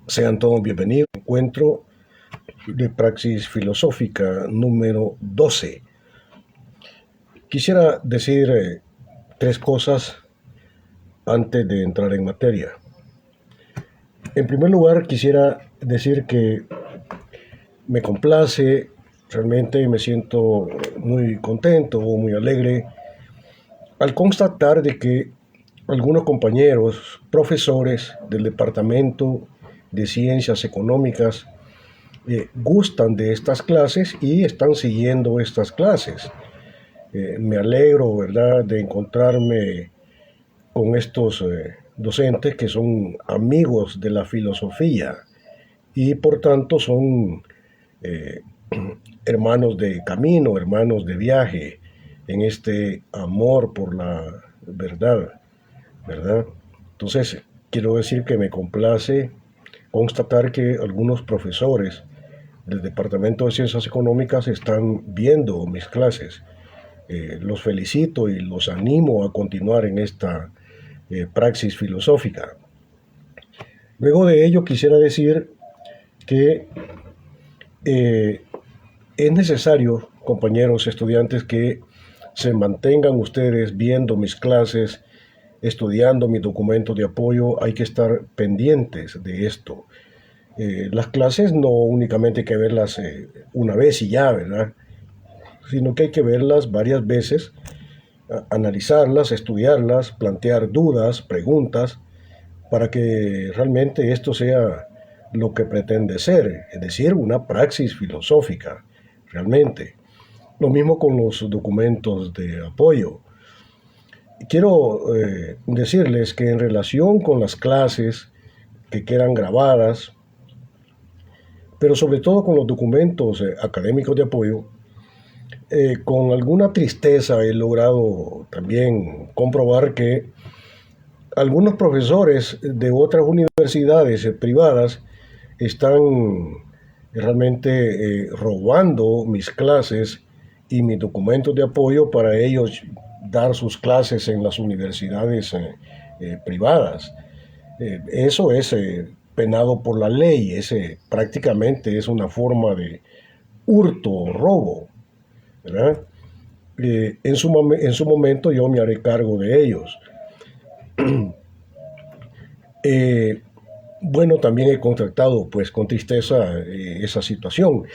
Sean todos bienvenidos. Encuentro de Praxis Filosófica número 12. Quisiera decir tres cosas antes de entrar en materia. En primer lugar, quisiera decir que me complace, realmente me siento muy contento, muy alegre, al constatar de que algunos compañeros, profesores del Departamento de Ciencias Económicas, gustan de estas clases y están siguiendo estas clases. Me alegro, ¿verdad?, de encontrarme con estos docentes que son amigos de la filosofía y por tanto son eh, hermanos de camino, hermanos de viaje en este amor por la verdad, ¿verdad? Entonces, quiero decir que me complace constatar que algunos profesores del Departamento de Ciencias Económicas están viendo mis clases. Los felicito y los animo a continuar en esta praxis filosófica. Luego de ello quisiera decir que eh, es necesario, compañeros estudiantes, que se mantengan ustedes viendo mis clases, estudiando mis documentos de apoyo. Hay que estar pendientes de esto. Las clases no únicamente hay que verlas una vez y ya, ¿verdad? Sino que hay que verlas varias veces, analizarlas, estudiarlas, plantear dudas, preguntas, para que realmente esto sea lo que pretende ser, es decir, una praxis filosófica, realmente. Lo mismo con los documentos de apoyo. Quiero decirles que en relación con las clases que quedan grabadas, pero sobre todo con los documentos académicos de apoyo, con alguna tristeza he logrado también comprobar que algunos profesores de otras universidades privadas están realmente robando mis clases y mis documentos de apoyo para ellos dar sus clases en las universidades privadas. Eso es penado por la ley, prácticamente es una forma de hurto, robo, ¿verdad? En su momento yo me haré cargo de ellos. Eh, bueno, también he contratado pues con tristeza esa situación,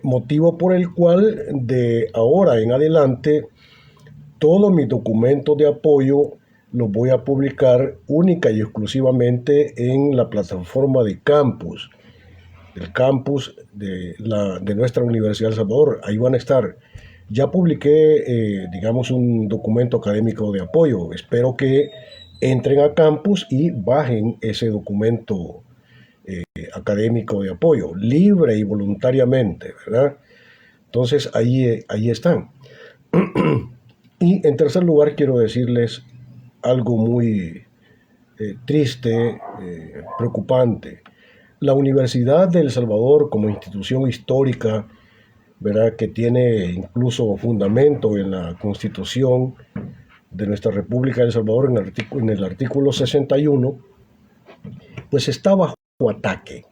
motivo por el cual de ahora en adelante todos mis documentos de apoyo los voy a publicar única y exclusivamente en la plataforma de campus, del campus de nuestra Universidad de El Salvador. Ahí van a estar. Ya publiqué, digamos, un documento académico de apoyo. Espero que entren a campus y bajen ese documento académico de apoyo, libre y voluntariamente, ¿verdad? Entonces, ahí están. Y en tercer lugar, quiero decirles algo muy triste, preocupante. La Universidad de El Salvador, como institución histórica, ¿verdad?, que tiene incluso fundamento en la Constitución de nuestra República de El Salvador, en el artículo 61, pues está ataque,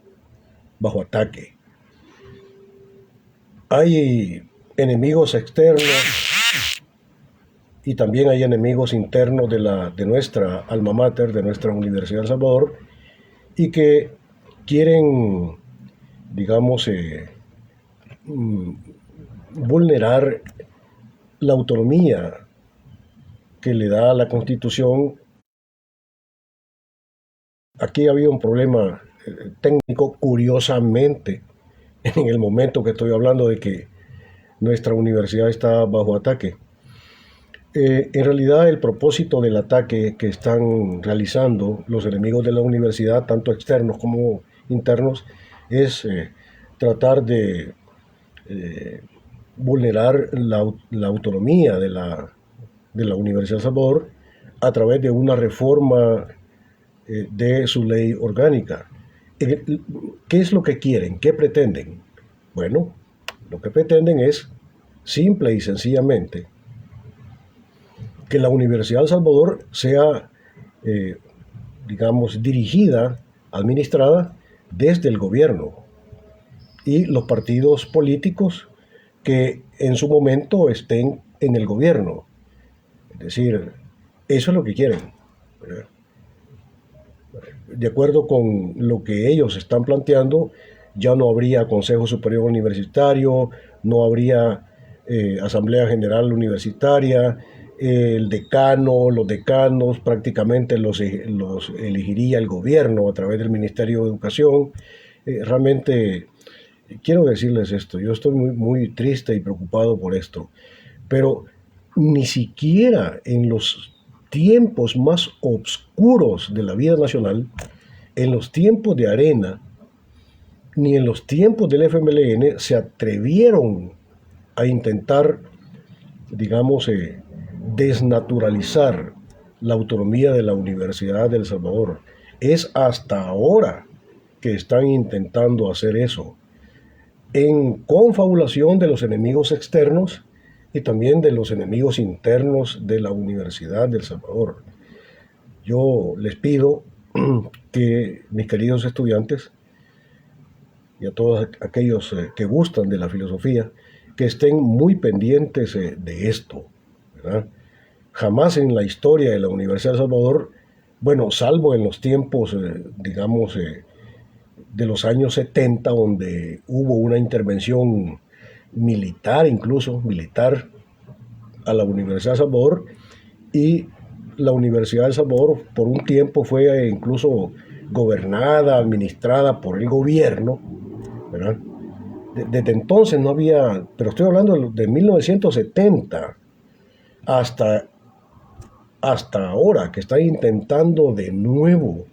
bajo ataque. Hay enemigos externos y también hay enemigos internos de nuestra alma mater, de nuestra Universidad de El Salvador, y que quieren, digamos, vulnerar la autonomía que le da la Constitución. Aquí había un problema técnico, curiosamente, en el momento que estoy hablando de que nuestra universidad está bajo ataque. En realidad, el propósito del ataque que están realizando los enemigos de la universidad, tanto externos como internos, es tratar de eh, vulnerar la autonomía de la Universidad de Salvador a través de una reforma de su ley orgánica. ¿Qué es lo que quieren? ¿Qué pretenden? Bueno, lo que pretenden es simple y sencillamente que la Universidad de El Salvador sea, digamos, dirigida, administrada desde el gobierno y los partidos políticos que en su momento estén en el gobierno. Es decir, eso es lo que quieren. De acuerdo con lo que ellos están planteando, ya no habría Consejo Superior Universitario, no habría Asamblea General Universitaria, el decano, los decanos prácticamente los elegiría el gobierno a través del Ministerio de Educación. Realmente quiero decirles esto, yo estoy muy triste y preocupado por esto, pero ni siquiera en los tiempos más oscuros de la vida nacional, en los tiempos de Arena, ni en los tiempos del FMLN se atrevieron a intentar, digamos, desnaturalizar la autonomía de la Universidad de El Salvador. Es hasta ahora que están intentando hacer eso, en confabulación de los enemigos externos y también de los enemigos internos de la Universidad de El Salvador. Yo les pido que mis queridos estudiantes y a todos aquellos que gustan de la filosofía, que estén muy pendientes de esto, ¿verdad? Jamás en la historia de la Universidad de El Salvador, bueno, salvo en los tiempos, digamos, de los años 70, donde hubo una intervención militar, incluso militar, a la Universidad de El Salvador, y la Universidad de El Salvador por un tiempo fue incluso gobernada, administrada por el gobierno, ¿verdad? Desde entonces no había, pero estoy hablando de 1970 hasta, hasta ahora, que están intentando de nuevo,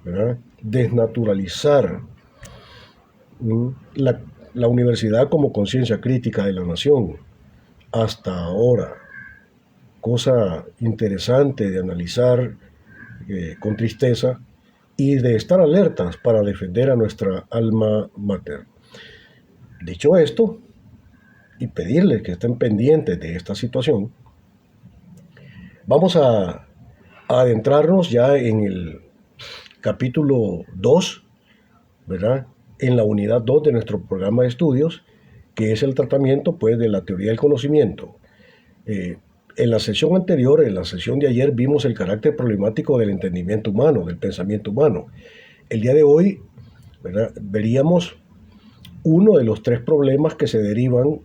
¿verdad?, desnaturalizar la universidad como conciencia crítica de la nación. Hasta ahora, cosa interesante de analizar con tristeza y de estar alertas para defender a nuestra alma mater. Dicho esto, y pedirles que estén pendientes de esta situación, vamos a adentrarnos ya en el capítulo 2, ¿verdad?, en la unidad 2 de nuestro programa de estudios, que es el tratamiento, pues, de la teoría del conocimiento. En la sesión anterior, en la sesión de ayer, vimos el carácter problemático del entendimiento humano, del pensamiento humano. El día de hoy, ¿verdad?, veríamos uno de los tres problemas que se derivan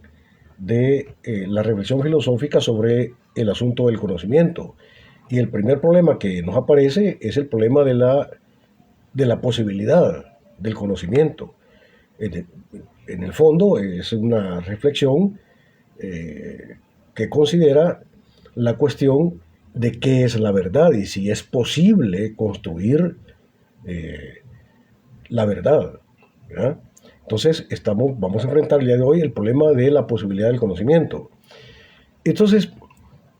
de la reflexión filosófica sobre el asunto del conocimiento. Y el primer problema que nos aparece es el problema de la posibilidad del conocimiento. En el fondo es una reflexión que considera la cuestión de qué es la verdad y si es posible construir la verdad, ¿verdad? Entonces vamos a enfrentar el día de hoy el problema de la posibilidad del conocimiento. Entonces,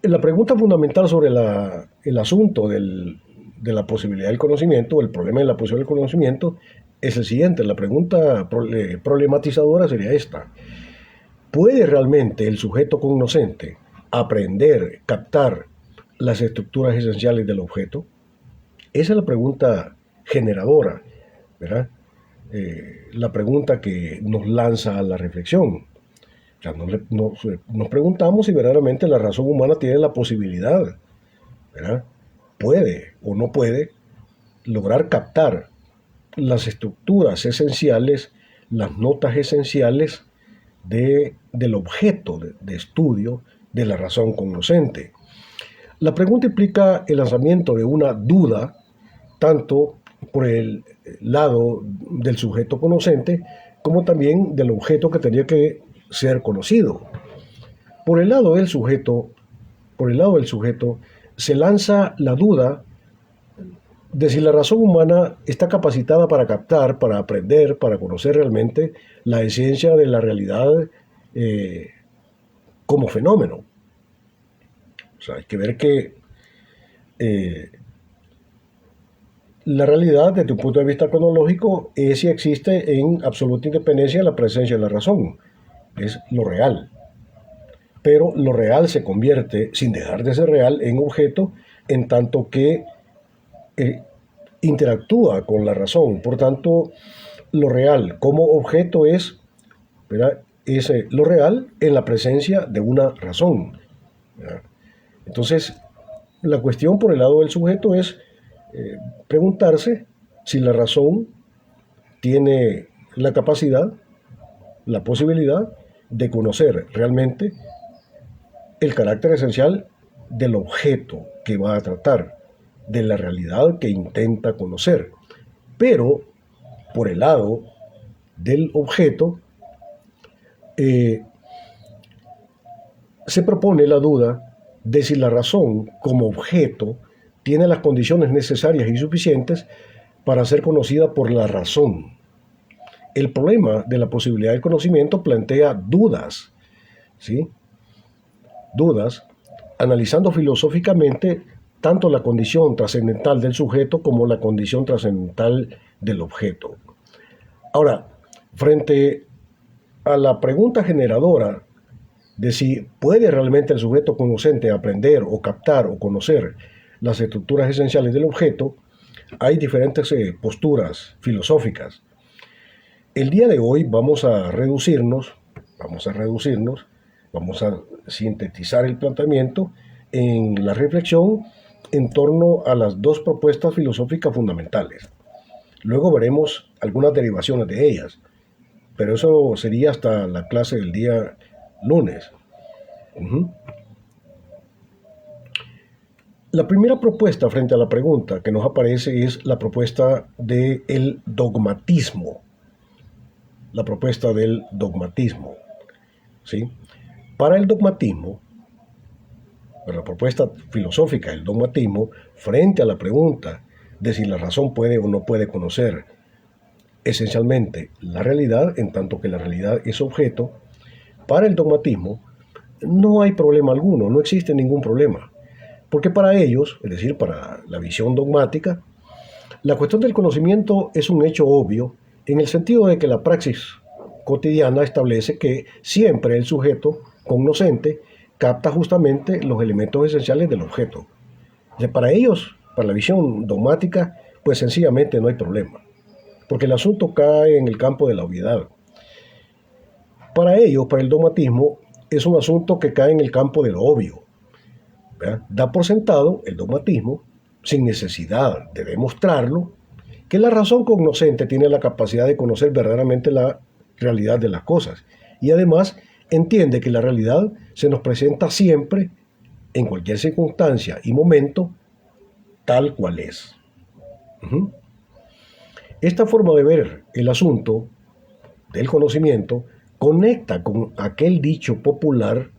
la pregunta fundamental sobre el asunto de la posibilidad del conocimiento, el problema de la posibilidad del conocimiento, es el siguiente. La pregunta problematizadora sería esta: ¿puede realmente el sujeto cognoscente aprender, captar las estructuras esenciales del objeto? Esa es la pregunta generadora, ¿verdad? La pregunta que nos lanza a la reflexión. O sea, nos preguntamos si verdaderamente la razón humana tiene la posibilidad, ¿verdad?, puede o no puede lograr captar las estructuras esenciales, las notas esenciales del objeto de estudio de la razón cognoscente. La pregunta implica el lanzamiento de una duda, tanto por el lado del sujeto conocente, como también del objeto que tenía que ser conocido. Por el lado del sujeto, se lanza la duda de si la razón humana está capacitada para captar, para aprender, para conocer realmente la esencia de la realidad como fenómeno. O sea, hay que ver que la realidad, desde un punto de vista cronológico, es y existe en absoluta independencia de la presencia de la razón. Es lo real. Pero lo real se convierte, sin dejar de ser real, en objeto, en tanto que interactúa con la razón. Por tanto, lo real como objeto es, ¿verdad? Es lo real en la presencia de una razón, ¿verdad? Entonces, la cuestión por el lado del sujeto es preguntarse si la razón tiene la capacidad, la posibilidad de conocer realmente el carácter esencial del objeto que va a tratar, de la realidad que intenta conocer. Pero, por el lado del objeto, se propone la duda de si la razón como objeto tiene las condiciones necesarias y suficientes para ser conocida por la razón. El problema de la posibilidad del conocimiento plantea dudas, ¿sí? Dudas, analizando filosóficamente tanto la condición trascendental del sujeto como la condición trascendental del objeto. Ahora, frente a la pregunta generadora de si puede realmente el sujeto conocente aprender o captar o conocer las estructuras esenciales del objeto, hay diferentes posturas filosóficas. El día de hoy vamos a sintetizar el planteamiento en la reflexión en torno a las dos propuestas filosóficas fundamentales. Luego veremos algunas derivaciones de ellas, pero eso sería hasta la clase del día lunes. La primera propuesta frente a la pregunta que nos aparece es la propuesta del dogmatismo. La propuesta del dogmatismo, ¿sí? Para el dogmatismo, la propuesta filosófica del dogmatismo, frente a la pregunta de si la razón puede o no puede conocer esencialmente la realidad, en tanto que la realidad es objeto, para el dogmatismo no hay problema alguno, no existe ningún problema. Porque para ellos, es decir, para la visión dogmática, la cuestión del conocimiento es un hecho obvio en el sentido de que la praxis cotidiana establece que siempre el sujeto cognoscente capta justamente los elementos esenciales del objeto. Para ellos, para la visión dogmática, pues sencillamente no hay problema, porque el asunto cae en el campo de la obviedad. Para ellos, para el dogmatismo, es un asunto que cae en el campo de lo obvio. ¿Verdad? Da por sentado el dogmatismo, sin necesidad de demostrarlo, que la razón cognoscente tiene la capacidad de conocer verdaderamente la realidad de las cosas. Y además entiende que la realidad se nos presenta siempre, en cualquier circunstancia y momento, tal cual es. Esta forma de ver el asunto del conocimiento conecta con aquel dicho popular,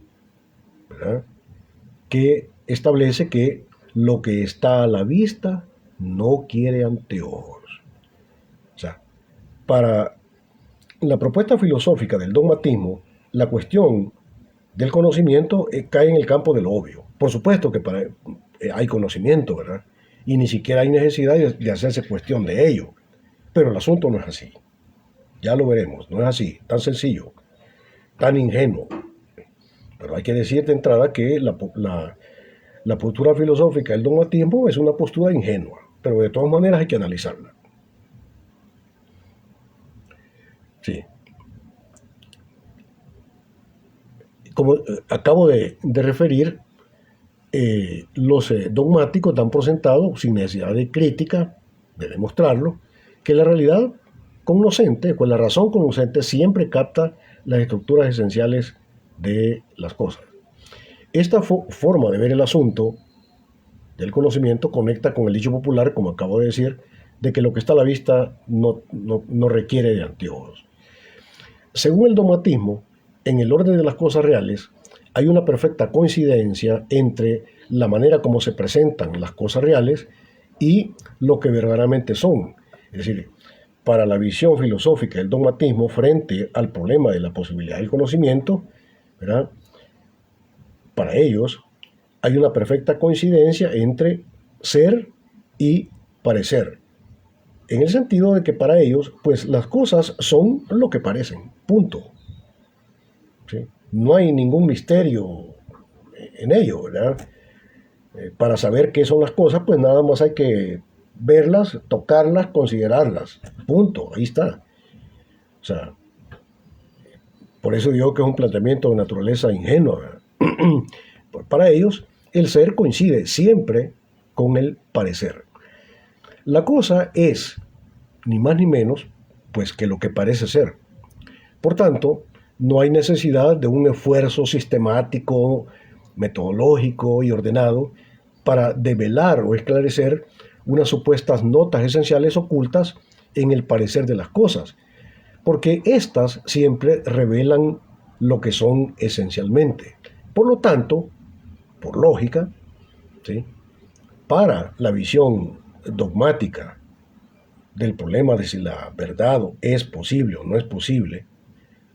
¿verdad?, que establece que lo que está a la vista no quiere anteojos. O sea, para la propuesta filosófica del dogmatismo, la cuestión del conocimiento cae en el campo de lo obvio. Por supuesto que hay conocimiento, ¿verdad? Y ni siquiera hay necesidad de hacerse cuestión de ello. Pero el asunto no es así. Ya lo veremos, no es así, tan sencillo, tan ingenuo. Pero hay que decir de entrada que la postura filosófica del dogmatismo es una postura ingenua, pero de todas maneras hay que analizarla. Sí. Como acabo de referir, los dogmáticos dan por sentado, sin necesidad de crítica, de demostrarlo, que la realidad cognoscente, pues la razón cognoscente siempre capta las estructuras esenciales de las cosas. Esta forma de ver el asunto del conocimiento conecta con el dicho popular, como acabo de decir, de que lo que está a la vista no requiere de anteojos. Según el dogmatismo, en el orden de las cosas reales, hay una perfecta coincidencia entre la manera como se presentan las cosas reales y lo que verdaderamente son. Es decir, para la visión filosófica del dogmatismo frente al problema de la posibilidad del conocimiento, ¿verdad?, para ellos hay una perfecta coincidencia entre ser y parecer. En el sentido de que para ellos, pues las cosas son lo que parecen, punto. ¿Sí? No hay ningún misterio en ello, ¿verdad? Para saber qué son las cosas, pues nada más hay que verlas, tocarlas, considerarlas. Punto, ahí está. O sea, por eso digo que es un planteamiento de naturaleza ingenua. Para ellos, el ser coincide siempre con el parecer. La cosa es, ni más ni menos, pues que lo que parece ser. Por tanto, no hay necesidad de un esfuerzo sistemático, metodológico y ordenado para develar o esclarecer unas supuestas notas esenciales ocultas en el parecer de las cosas, porque éstas siempre revelan lo que son esencialmente. Por lo tanto, por lógica, ¿sí?, para la visión dogmática del problema de si la verdad es posible o no es posible,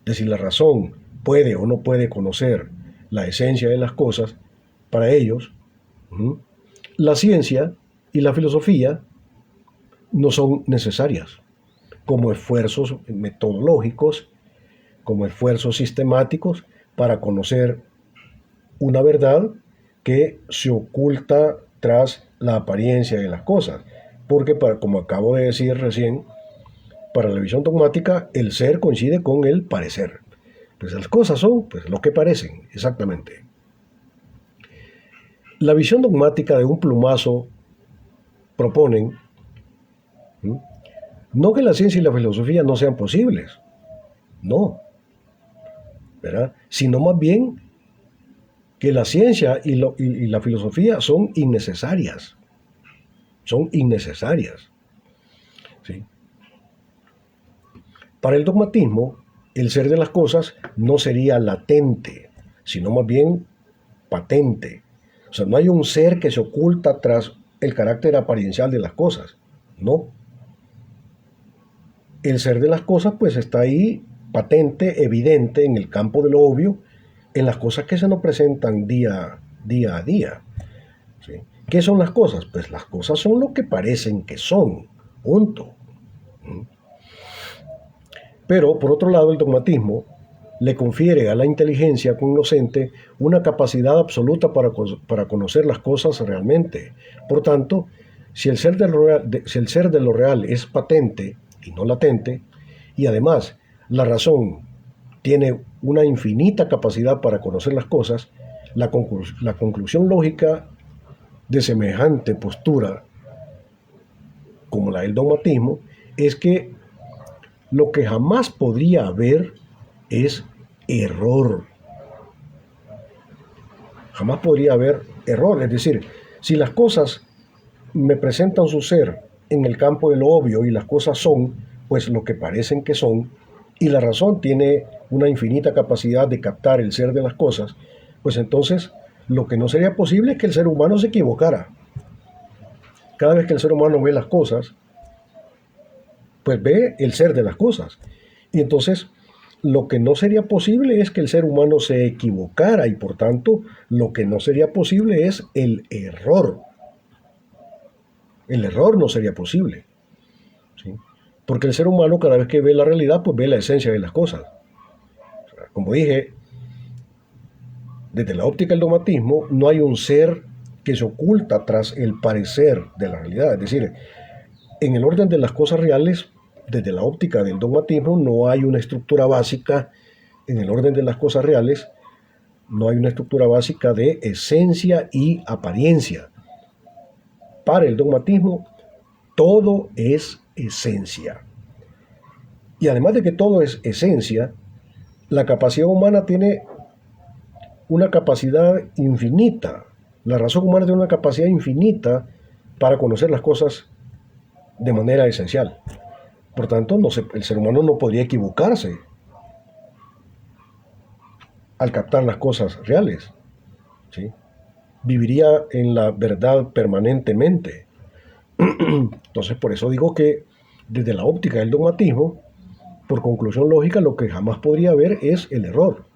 de si la razón puede o no puede conocer la esencia de las cosas, para ellos, la ciencia y la filosofía no son necesarias como esfuerzos metodológicos, como esfuerzos sistemáticos para conocer una verdad que se oculta tras la apariencia de las cosas. Porque, como acabo de decir recién, para la visión dogmática el ser coincide con el parecer. Pues las cosas son pues lo que parecen, exactamente. La visión dogmática de un plumazo proponen no que la ciencia y la filosofía no sean posibles, no, ¿verdad?, sino más bien que la ciencia y la filosofía son innecesarias. Son innecesarias. ¿Sí? Para el dogmatismo, el ser de las cosas no sería latente, sino más bien patente. O sea, no hay un ser que se oculta tras el carácter apariencial de las cosas. No. El ser de las cosas pues está ahí patente, evidente, en el campo de lo obvio, en las cosas que se nos presentan día a día. ¿Sí? ¿Qué son las cosas? Pues las cosas son lo que parecen que son. Punto. Pero, por otro lado, el dogmatismo le confiere a la inteligencia cognoscente una capacidad absoluta para conocer las cosas realmente. Por tanto, si el ser de lo real es patente y no latente, y además la razón tiene una infinita capacidad para conocer las cosas, la conclusión lógica de semejante postura, como la del dogmatismo, es que lo que jamás podría haber es error. Jamás podría haber error. Es decir, si las cosas me presentan su ser en el campo de lo obvio y las cosas son, pues lo que parecen que son, y la razón tiene una infinita capacidad de captar el ser de las cosas, pues entonces lo que no sería posible es que el ser humano se equivocara. Cada vez que el ser humano ve las cosas, pues ve el ser de las cosas. Y entonces lo que no sería posible es que el ser humano se equivocara, y por tanto lo que no sería posible es el error. El error no sería posible, ¿sí? Porque el ser humano cada vez que ve la realidad, pues ve la esencia de las cosas. O sea, como dije, desde la óptica del dogmatismo no hay un ser que se oculta tras el parecer de la realidad. Es decir, en el orden de las cosas reales, desde la óptica del dogmatismo, no hay una estructura básica. En el orden de las cosas reales, no hay una estructura básica de esencia y apariencia. Para el dogmatismo, todo es esencia. Y además de que todo es esencia, la capacidad humana tiene una capacidad infinita. La razón humana tiene una capacidad infinita para conocer las cosas de manera esencial. Por tanto, el ser humano no podría equivocarse al captar las cosas reales, ¿sí? Viviría en la verdad permanentemente. Entonces, por eso digo que desde la óptica del dogmatismo, por conclusión lógica, lo que jamás podría haber es el error.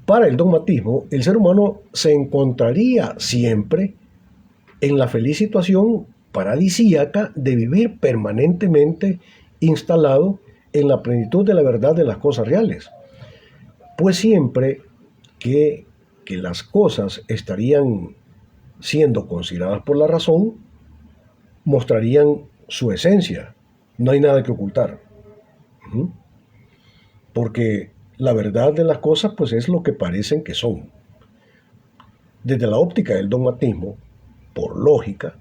Para el dogmatismo, el ser humano se encontraría siempre en la feliz situación paradisíaca de vivir permanentemente instalado en la plenitud de la verdad de las cosas reales. Pues siempre que las cosas estarían siendo consideradas por la razón, mostrarían su esencia. No hay nada que ocultar. Ujú. Porque la verdad de las cosas pues es lo que parecen que son. Desde la óptica del dogmatismo, por lógica,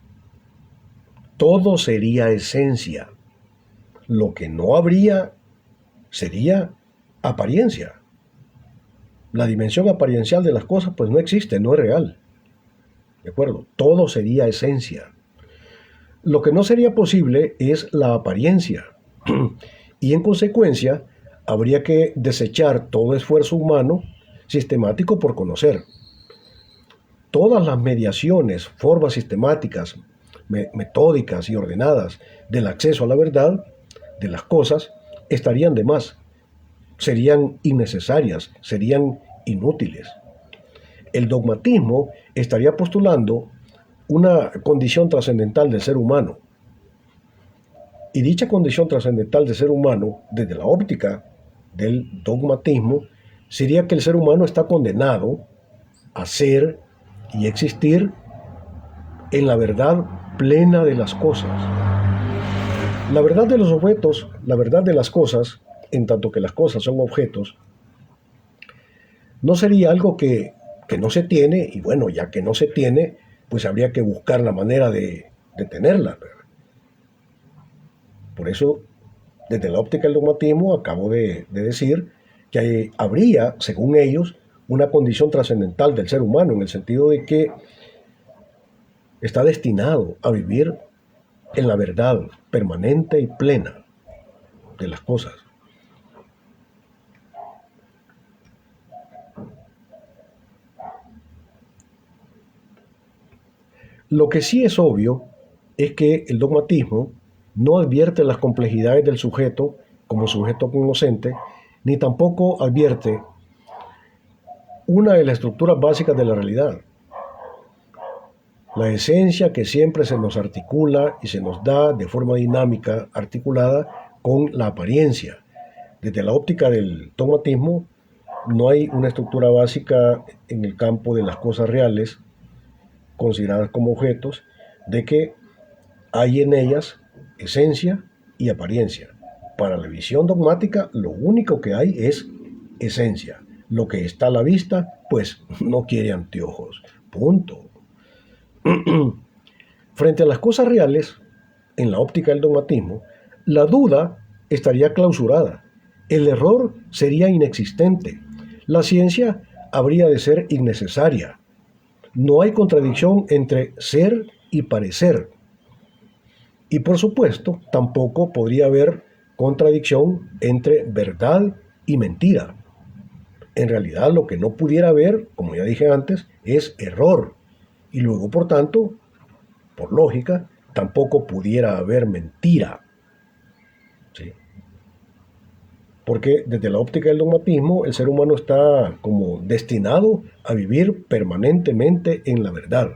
todo sería esencia. Lo que no habría sería apariencia. La dimensión apariencial de las cosas pues no existe, no es real. ¿De acuerdo? Todo sería esencia. Lo que no sería posible es la apariencia. Y en consecuencia, habría que desechar todo esfuerzo humano sistemático por conocer. Todas las mediaciones, formas sistemáticas, metódicas y ordenadas del acceso a la verdad de las cosas estarían de más, serían innecesarias, serían inútiles. El dogmatismo estaría postulando una condición trascendental del ser humano. Y dicha condición trascendental del ser humano, desde la óptica del dogmatismo, sería que el ser humano está condenado a ser y existir en la verdad plena de las cosas. La verdad de los objetos, la verdad de las cosas, en tanto que las cosas son objetos, no sería algo que no se tiene, y bueno, ya que no se tiene, pues habría que buscar la manera de tenerla. Por eso, desde la óptica del dogmatismo, acabo de decir que habría, según ellos, una condición trascendental del ser humano, en el sentido de que está destinado a vivir en la verdad permanente y plena de las cosas. Lo que sí es obvio es que el dogmatismo no advierte las complejidades del sujeto como sujeto conocente, ni tampoco advierte una de las estructuras básicas de la realidad, la esencia que siempre se nos articula y se nos da de forma dinámica, articulada con la apariencia. Desde la óptica del dogmatismo, no hay una estructura básica en el campo de las cosas reales, consideradas como objetos, de que hay en ellas esencia y apariencia. Para la visión dogmática, lo único que hay es esencia. Lo que está a la vista, pues no quiere anteojos. Punto. Frente a las cosas reales, en la óptica del dogmatismo, la duda estaría clausurada. El error sería inexistente. La ciencia habría de ser innecesaria. No hay contradicción entre ser y parecer. Y por supuesto, tampoco podría haber contradicción entre verdad y mentira. En realidad, lo que no pudiera haber, como ya dije antes, es error. Y luego, por tanto, por lógica, tampoco pudiera haber mentira. ¿Sí? Porque desde la óptica del dogmatismo, el ser humano está como destinado a vivir permanentemente en la verdad.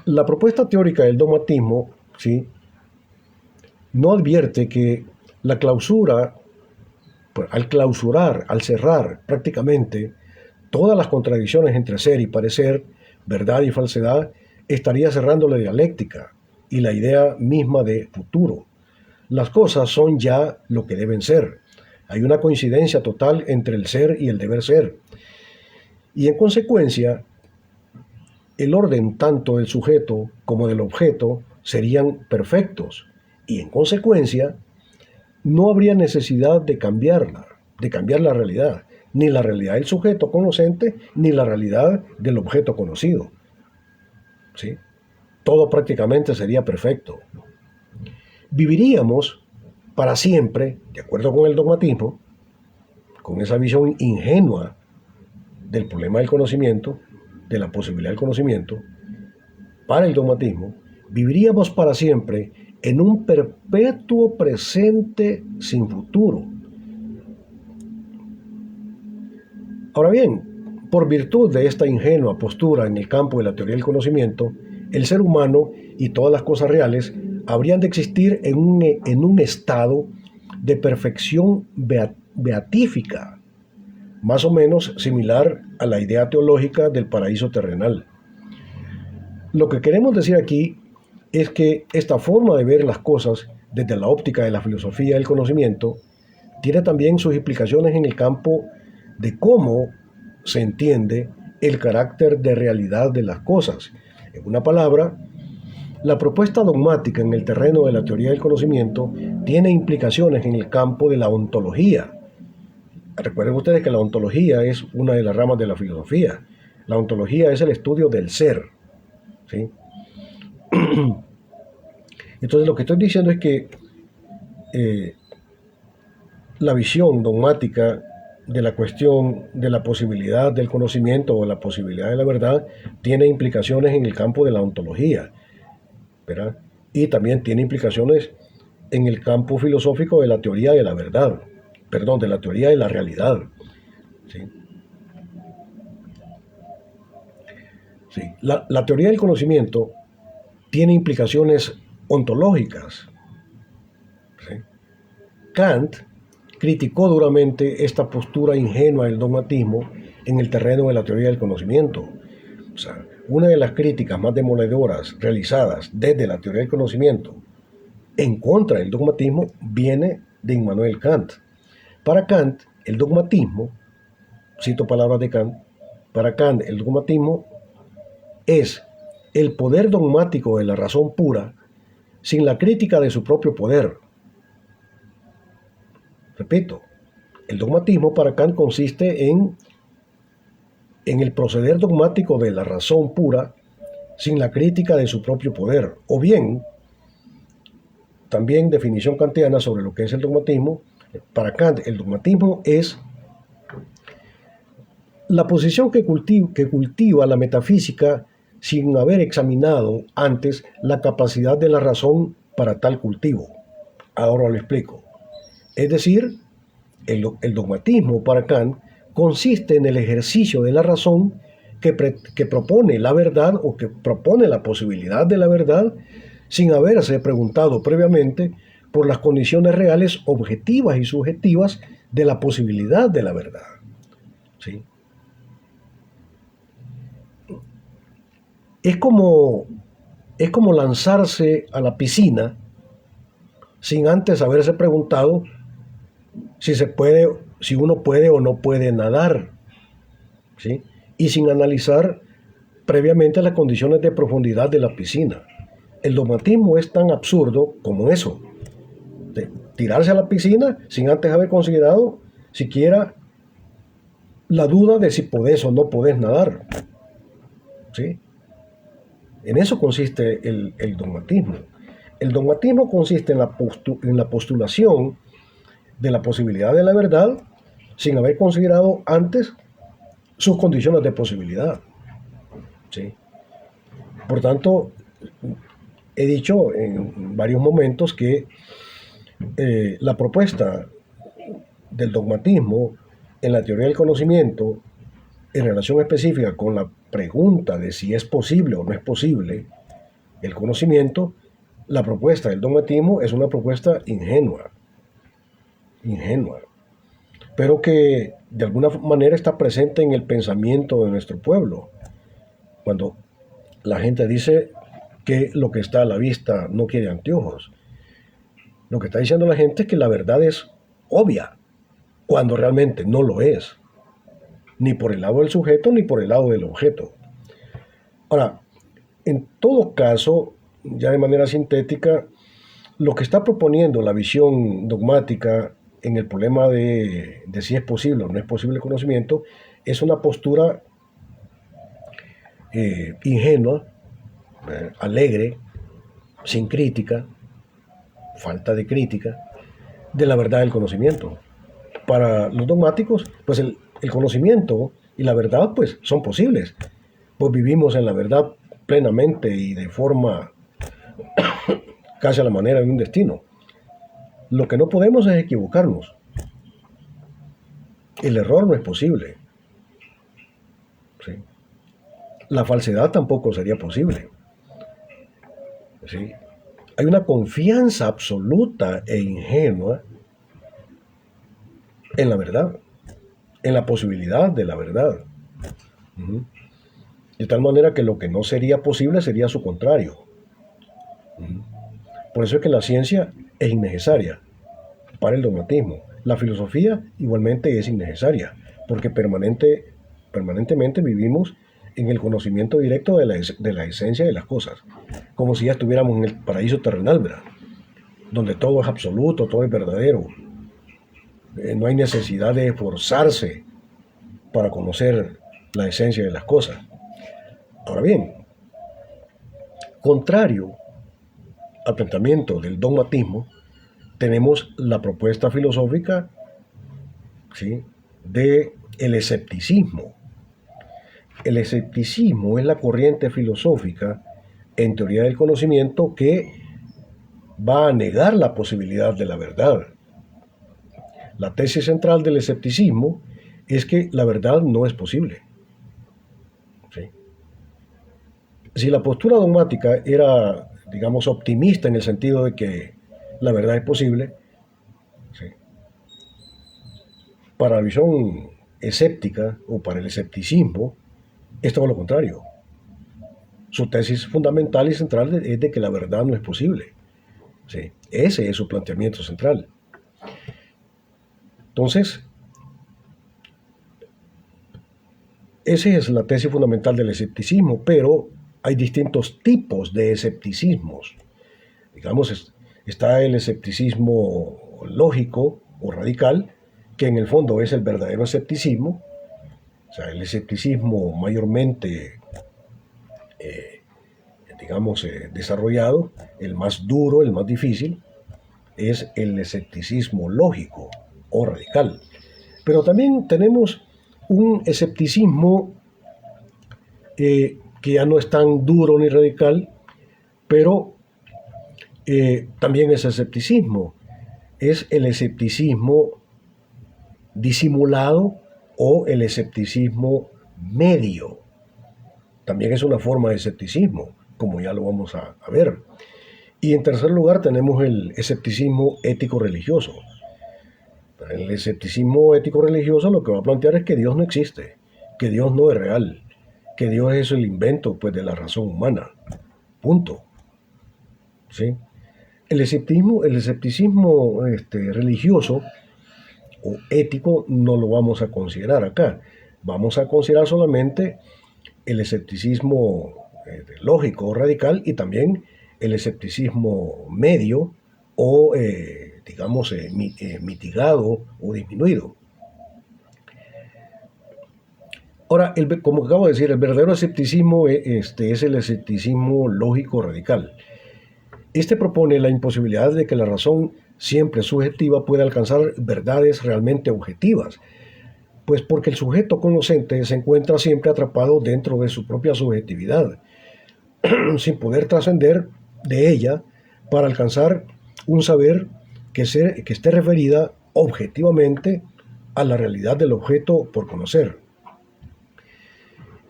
La propuesta teórica del dogmatismo, ¿sí?, no advierte que la clausura, pues, al clausurar, al cerrar prácticamente todas las contradicciones entre ser y parecer, verdad y falsedad, estaría cerrando la dialéctica y la idea misma de futuro. Las cosas son ya lo que deben ser. Hay una coincidencia total entre el ser y el deber ser. Y en consecuencia, el orden tanto del sujeto como del objeto serían perfectos. Y en consecuencia, no habría necesidad de cambiar la realidad, ni la realidad del sujeto conocente, ni la realidad del objeto conocido. ¿Sí? Todo prácticamente sería perfecto. Viviríamos para siempre, de acuerdo con el dogmatismo, con esa visión ingenua del problema del conocimiento, de la posibilidad del conocimiento, para el dogmatismo, viviríamos para siempre en un perpetuo presente sin futuro. Ahora bien, por virtud de esta ingenua postura en el campo de la teoría del conocimiento, el ser humano y todas las cosas reales habrían de existir en un estado de perfección beatífica, más o menos similar a la idea teológica del paraíso terrenal. Lo que queremos decir aquí es que esta forma de ver las cosas desde la óptica de la filosofía del conocimiento tiene también sus implicaciones en el campo de cómo se entiende el carácter de realidad de las cosas. En una palabra, la propuesta dogmática en el terreno de la teoría del conocimiento tiene implicaciones en el campo de la ontología. Recuerden ustedes que la ontología es una de las ramas de la filosofía. La ontología es el estudio del ser, ¿sí? Entonces lo que estoy diciendo es que la visión dogmática de la cuestión de la posibilidad del conocimiento o la posibilidad de la verdad tiene implicaciones en el campo de la ontología, ¿verdad? Y también tiene implicaciones en el campo filosófico de la teoría de la verdad, perdón, de la teoría de la realidad, ¿sí? Sí. La teoría del conocimiento tiene implicaciones ontológicas, ¿sí? Kant criticó duramente esta postura ingenua del dogmatismo en el terreno de la teoría del conocimiento. O sea, una de las críticas más demoledoras realizadas desde la teoría del conocimiento en contra del dogmatismo viene de Immanuel Kant. Para Kant, el dogmatismo, cito palabras de Kant, para Kant el dogmatismo es el poder dogmático de la razón pura sin la crítica de su propio poder. Repito, el dogmatismo para Kant consiste en el proceder dogmático de la razón pura sin la crítica de su propio poder. O bien, también definición kantiana sobre lo que es el dogmatismo, para Kant el dogmatismo es la posición que cultiva la metafísica sin haber examinado antes la capacidad de la razón para tal cultivo. Ahora lo explico. Es decir, el dogmatismo para Kant consiste en el ejercicio de la razón que propone la verdad o que propone la posibilidad de la verdad sin haberse preguntado previamente por las condiciones reales, objetivas y subjetivas de la posibilidad de la verdad. ¿Sí? Es como lanzarse a la piscina sin antes haberse preguntado si uno puede o no puede nadar, ¿sí? Y sin analizar previamente las condiciones de profundidad de la piscina. El dogmatismo es tan absurdo como eso, de tirarse a la piscina sin antes haber considerado siquiera la duda de si podés o no podés nadar, ¿sí? En eso consiste el dogmatismo. El dogmatismo consiste en la postulación de la posibilidad de la verdad sin haber considerado antes sus condiciones de posibilidad, ¿sí? Por tanto, he dicho en varios momentos que la propuesta del dogmatismo en la teoría del conocimiento en relación específica con la pregunta de si es posible o no es posible el conocimiento, la propuesta del dogmatismo es una propuesta ingenua, pero que de alguna manera está presente en el pensamiento de nuestro pueblo. Cuando la gente dice que lo que está a la vista no quiere anteojos, lo que está diciendo la gente es que la verdad es obvia, cuando realmente no lo es, ni por el lado del sujeto ni por el lado del objeto. Ahora, en todo caso, ya de manera sintética, lo que está proponiendo la visión dogmática en el problema de si es posible o no es posible el conocimiento es una postura ingenua, alegre, sin crítica, falta de crítica, de la verdad del conocimiento. Para los dogmáticos, pues el conocimiento y la verdad pues son posibles, pues vivimos en la verdad plenamente y de forma casi a la manera de un destino. Lo que no podemos es equivocarnos. El error no es posible, ¿sí? La falsedad tampoco sería posible, ¿sí? Hay una confianza absoluta e ingenua en la verdad, en la posibilidad de la verdad. De tal manera que lo que no sería posible sería su contrario. Por eso es que la ciencia es innecesaria para el dogmatismo. La filosofía igualmente es innecesaria, porque permanentemente vivimos en el conocimiento directo de la esencia de las cosas, como si ya estuviéramos en el paraíso terrenal, ¿verdad? Donde todo es absoluto, todo es verdadero. No hay necesidad de esforzarse para conocer la esencia de las cosas. Ahora bien, contrario al planteamiento del dogmatismo, tenemos la propuesta filosófica, ¿sí?, de el escepticismo. El escepticismo es la corriente filosófica en teoría del conocimiento que va a negar la posibilidad de la verdad. La tesis central del escepticismo es que la verdad no es posible. ¿Sí? Si la postura dogmática era, digamos, optimista en el sentido de que la verdad es posible, ¿sí?, para la visión escéptica o para el escepticismo es todo lo contrario. Su tesis fundamental y central es de que la verdad no es posible. ¿Sí? Ese es su planteamiento central. Entonces, esa es la tesis fundamental del escepticismo, pero hay distintos tipos de escepticismos. Digamos, está el escepticismo lógico o radical, que en el fondo es el verdadero escepticismo. O sea, el escepticismo mayormente, desarrollado, el más duro, el más difícil, es el escepticismo lógico o radical. Pero también tenemos un escepticismo que ya no es tan duro ni radical, pero también es escepticismo. Es el escepticismo disimulado o el escepticismo medio. También es una forma de escepticismo, como ya lo vamos a ver. Y en tercer lugar tenemos el escepticismo ético-religioso. El escepticismo ético-religioso lo que va a plantear es que Dios no existe, que Dios no es real, que Dios es el invento, pues, de la razón humana. Punto. ¿Sí? El escepticismo religioso o ético no lo vamos a considerar acá. Vamos a considerar solamente el escepticismo lógico o radical y también el escepticismo medio o, mitigado o disminuido. Ahora, como acabo de decir, el verdadero escepticismo es el escepticismo lógico radical. Este propone la imposibilidad de que la razón, siempre subjetiva, pueda alcanzar verdades realmente objetivas, pues porque el sujeto conocente se encuentra siempre atrapado dentro de su propia subjetividad, sin poder trascender de ella para alcanzar un saber que esté referida objetivamente a la realidad del objeto por conocer.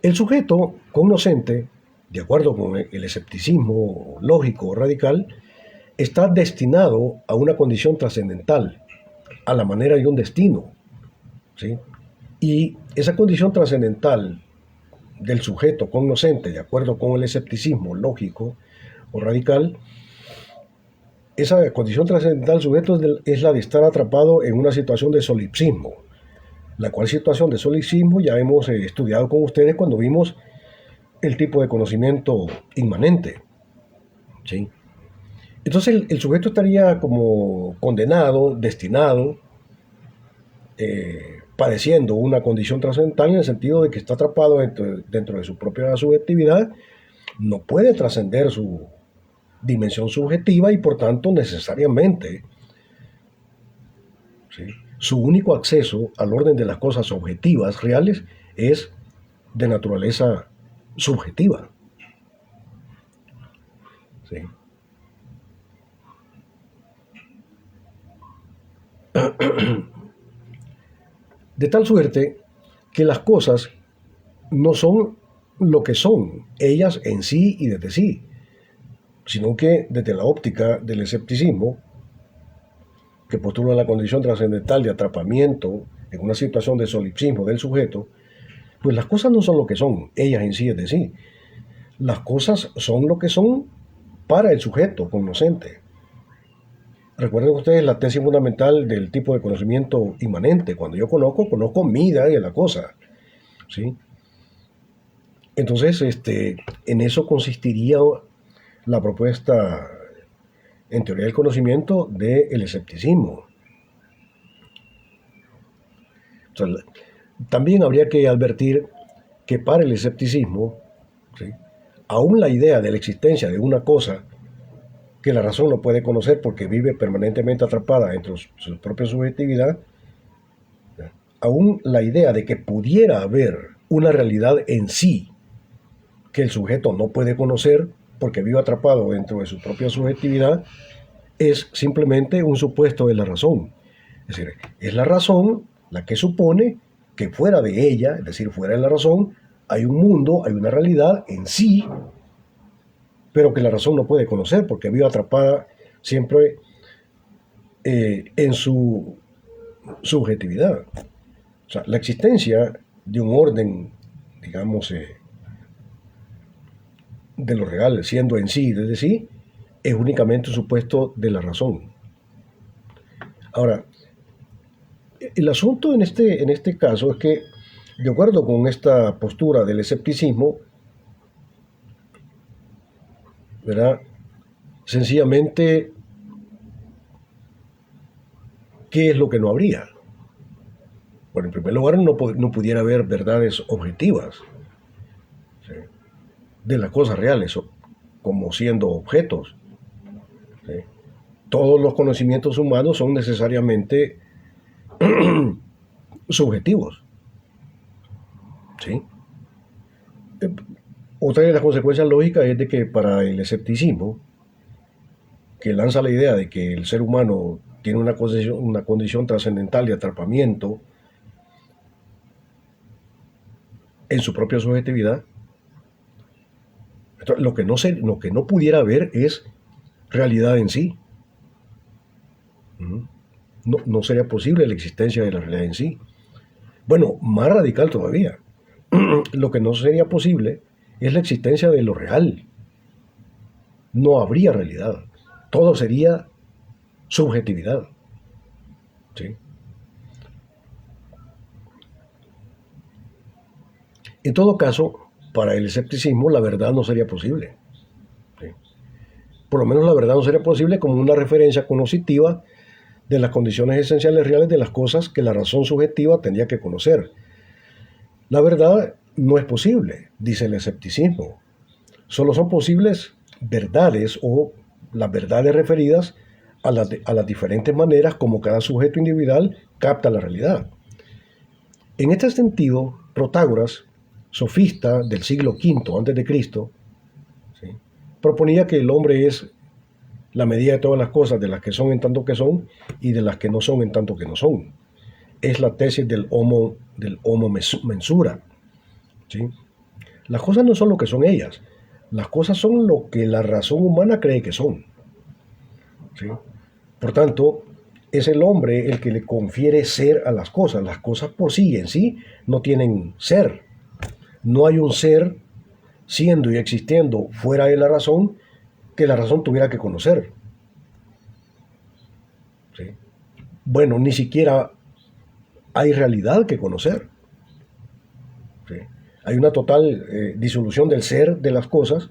El sujeto cognoscente, de acuerdo con el escepticismo lógico radical, está destinado a una condición trascendental, a la manera de un destino, ¿sí? Y esa condición trascendental del sujeto cognoscente, de acuerdo con el escepticismo lógico o radical, esa condición trascendental del sujeto es la de estar atrapado en una situación de solipsismo, la cual situación de solipsismo ya hemos estudiado con ustedes cuando vimos el tipo de conocimiento inmanente. ¿Sí? Entonces el sujeto estaría como condenado, destinado, padeciendo una condición trascendental en el sentido de que está atrapado dentro de su propia subjetividad, no puede trascender su dimensión subjetiva y por tanto necesariamente, ¿sí?, su único acceso al orden de las cosas objetivas, reales, es de naturaleza subjetiva. ¿Sí? De tal suerte que las cosas no son lo que son, ellas en sí y desde sí, sino que desde la óptica del escepticismo, que postula la condición trascendental de atrapamiento en una situación de solipsismo del sujeto, Pues las cosas no son lo que son, ellas en sí es decir, las cosas son lo que son para el sujeto conocente. Recuerden ustedes la tesis fundamental del tipo de conocimiento inmanente. Cuando yo conozco mi idea de la cosa, ¿sí? Entonces, en eso consistiría la propuesta en teoría del conocimiento del escepticismo. O sea, también habría que advertir que para el escepticismo, ¿sí?, aún la idea de la existencia de una cosa que la razón no puede conocer porque vive permanentemente atrapada entre su propia subjetividad, aún la idea de que pudiera haber una realidad en sí que el sujeto no puede conocer porque vive atrapado dentro de su propia subjetividad, es simplemente un supuesto de la razón. Es decir, es la razón la que supone que fuera de ella, es decir, fuera de la razón, hay un mundo, hay una realidad en sí, pero que la razón no puede conocer porque vive atrapada siempre en su subjetividad. O sea, la existencia de un orden, digamos, de lo real, siendo en sí, desde sí, es únicamente un supuesto de la razón. Ahora, el asunto en este caso es que, de acuerdo con esta postura del escepticismo, ¿verdad?, sencillamente, ¿qué es lo que no habría? Bueno, en primer lugar, no pudiera haber verdades objetivas, ¿sí?, de las cosas reales, como siendo objetos, ¿sí? Todos los conocimientos humanos son necesariamente subjetivos, ¿sí? Otra de las consecuencias lógicas es de que para el escepticismo, que lanza la idea de que el ser humano tiene una condición trascendental de atrapamiento en su propia subjetividad, lo que no pudiera haber es realidad en sí. No sería posible la existencia de la realidad en sí. Bueno, más radical todavía. Lo que no sería posible es la existencia de lo real. No habría realidad. Todo sería subjetividad, ¿sí? En todo caso, para el escepticismo la verdad no sería posible, ¿sí? Por lo menos la verdad no sería posible como una referencia cognoscitiva de las condiciones esenciales reales de las cosas que la razón subjetiva tendría que conocer. La verdad no es posible, dice el escepticismo. Solo son posibles verdades o las verdades referidas a las diferentes maneras como cada sujeto individual capta la realidad. En este sentido, Protágoras, sofista del siglo V a.C., ¿sí?, proponía que el hombre es la medida de todas las cosas, de las que son en tanto que son y de las que no son en tanto que no son. Es la tesis del homo mensura, ¿sí? Las cosas no son lo que son ellas, las cosas son lo que la razón humana cree que son, ¿sí? Por tanto, es el hombre el que le confiere ser a las cosas por sí en sí no tienen ser. No hay un ser siendo y existiendo fuera de la razón que la razón tuviera que conocer, ¿sí? Bueno, ni siquiera hay realidad que conocer, ¿sí? Hay una total disolución del ser de las cosas,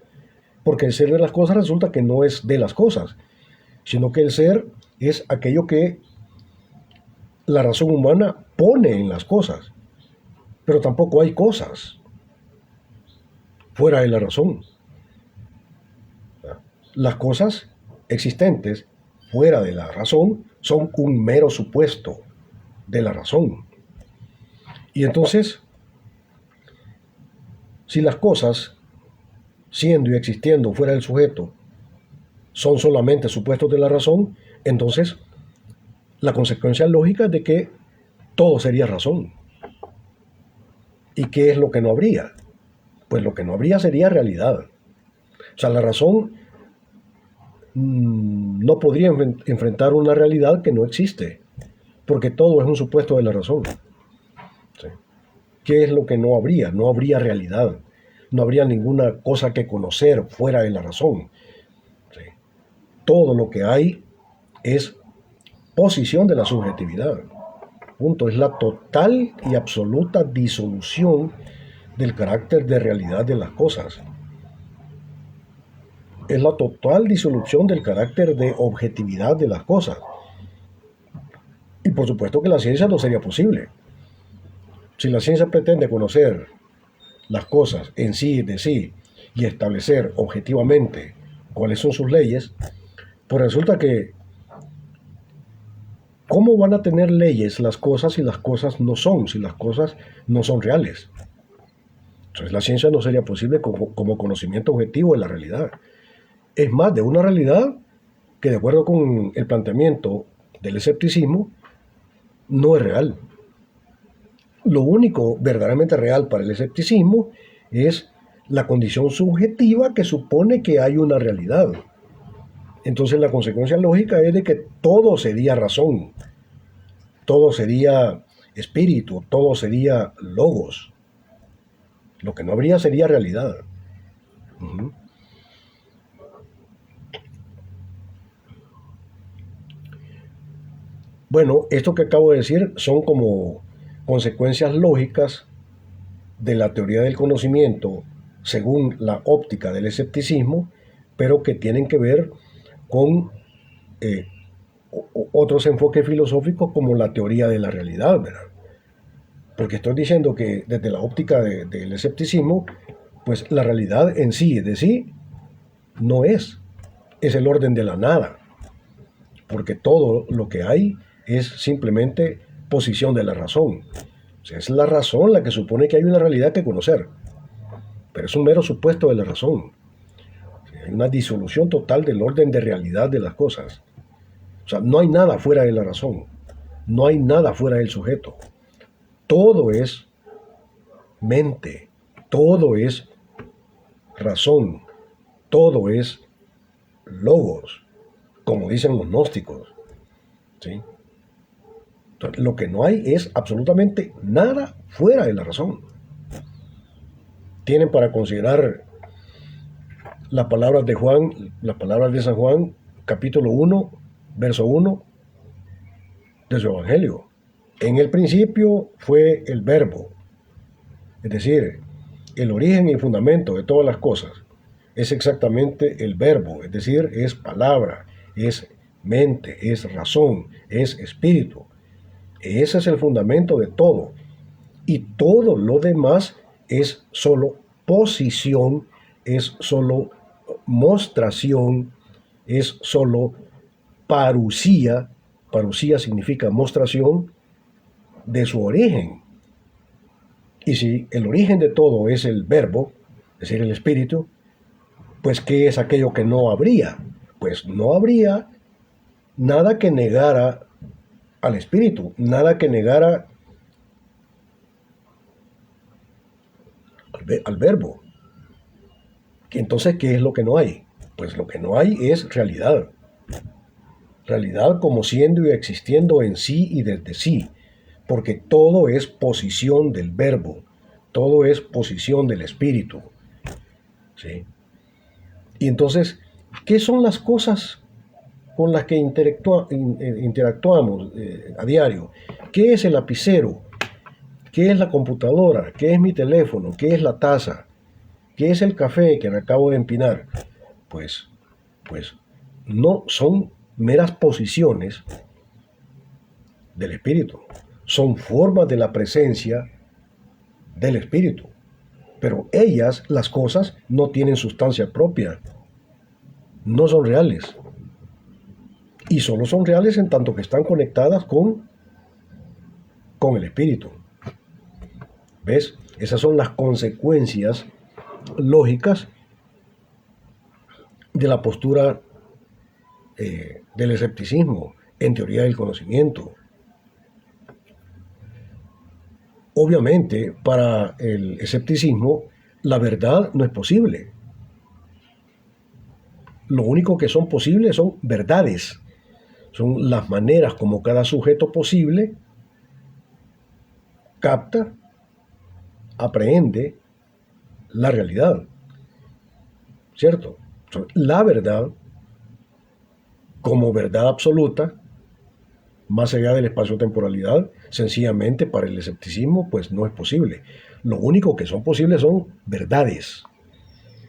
porque el ser de las cosas resulta que no es de las cosas, sino que el ser es aquello que la razón humana pone en las cosas, pero tampoco hay cosas fuera de la razón. Las cosas existentes fuera de la razón son un mero supuesto de la razón. Y entonces, si las cosas, siendo y existiendo fuera del sujeto, son solamente supuestos de la razón, entonces la consecuencia lógica es de que todo sería razón. ¿Y qué es lo que no habría? Pues lo que no habría sería realidad. O sea, la razón no podría enfrentar una realidad que no existe, porque todo es un supuesto de la razón, ¿sí? ¿Qué es lo que no habría? No habría realidad. No habría ninguna cosa que conocer fuera de la razón. ¿Sí? Todo lo que hay es posición de la subjetividad. Punto. Es la total y absoluta disolución del carácter de realidad de las cosas. Es la total disolución del carácter de objetividad de las cosas. Y por supuesto que la ciencia no sería posible. Si la ciencia pretende conocer las cosas en sí de sí y establecer objetivamente cuáles son sus leyes, pues resulta que ¿cómo van a tener leyes las cosas si las cosas no son, si las cosas no son reales? Entonces la ciencia no sería posible como conocimiento objetivo de la realidad. Es más, de una realidad que de acuerdo con el planteamiento del escepticismo no es real. Lo único verdaderamente real para el escepticismo es la condición subjetiva que supone que hay una realidad. Entonces la consecuencia lógica es de que todo sería razón, todo sería espíritu, todo sería logos. Lo que no habría sería realidad. Uh-huh. Bueno, esto que acabo de decir son como consecuencias lógicas de la teoría del conocimiento según la óptica del escepticismo, pero que tienen que ver con eh, otros enfoques filosóficos como la teoría de la realidad, ¿verdad? Porque estoy diciendo que desde la óptica del escepticismo, pues la realidad en sí, de sí, no es el orden de la nada, porque todo lo que hay es simplemente posición de la razón. O sea, es la razón la que supone que hay una realidad que conocer, pero es un mero supuesto de la razón. O sea, hay una disolución total del orden de realidad de las cosas. O sea, no hay nada fuera de la razón, no hay nada fuera del sujeto. Todo es mente, todo es razón, todo es logos, como dicen los gnósticos. ¿Sí? Entonces, lo que no hay es absolutamente nada fuera de la razón. Tienen para considerar las palabras de Juan, las palabras de San Juan, capítulo 1, verso 1 de su Evangelio. En el principio fue el verbo, es decir, el origen y fundamento de todas las cosas es exactamente el verbo, es decir, es palabra, es mente, es razón, es espíritu. Ese es el fundamento de todo. Y todo lo demás es solo posición, es solo mostración, es solo parusía. Parusía significa mostración de su origen. Y si el origen de todo es el verbo, es decir, el espíritu, pues ¿qué es aquello que no habría? Pues no habría nada que negara al espíritu, nada que negara al verbo. Entonces, ¿qué es lo que no hay? Pues lo que no hay es realidad. Realidad como siendo y existiendo en sí y desde sí, porque todo es posición del verbo, todo es posición del espíritu. ¿Sí? Y entonces, ¿qué son las cosas con las que interactuamos a diario? ¿Qué es el lapicero? ¿Qué es la computadora? ¿Qué es mi teléfono? ¿Qué es la taza? ¿Qué es el café que me acabo de empinar? Pues, pues no son meras posiciones del espíritu, son formas de la presencia del espíritu. Pero ellas, las cosas, no tienen sustancia propia, no son reales. Y solo son reales en tanto que están conectadas con el espíritu. ¿Ves? Esas son las consecuencias lógicas de la postura del escepticismo en teoría del conocimiento. Obviamente, para el escepticismo, la verdad no es posible. Lo único que son posibles son verdades. Son las maneras como cada sujeto posible capta aprehende la realidad, ¿cierto? La verdad, como verdad absoluta, más allá del espacio-temporalidad, sencillamente para el escepticismo, pues no es posible. Lo único que son posibles son verdades,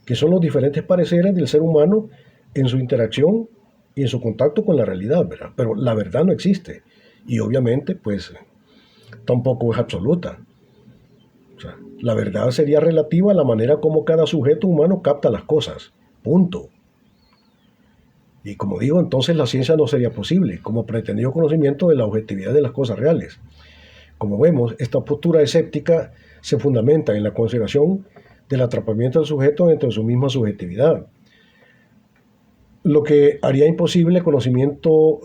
que son los diferentes pareceres del ser humano en su interacción y en su contacto con la realidad, ¿verdad? Pero la verdad no existe. Y obviamente, pues, tampoco es absoluta. O sea, la verdad sería relativa a la manera como cada sujeto humano capta las cosas. Punto. Y como digo, entonces la ciencia no sería posible, como pretendido conocimiento de la objetividad de las cosas reales. Como vemos, esta postura escéptica se fundamenta en la consideración del atrapamiento del sujeto dentro de su misma subjetividad. Lo que haría imposible el conocimiento,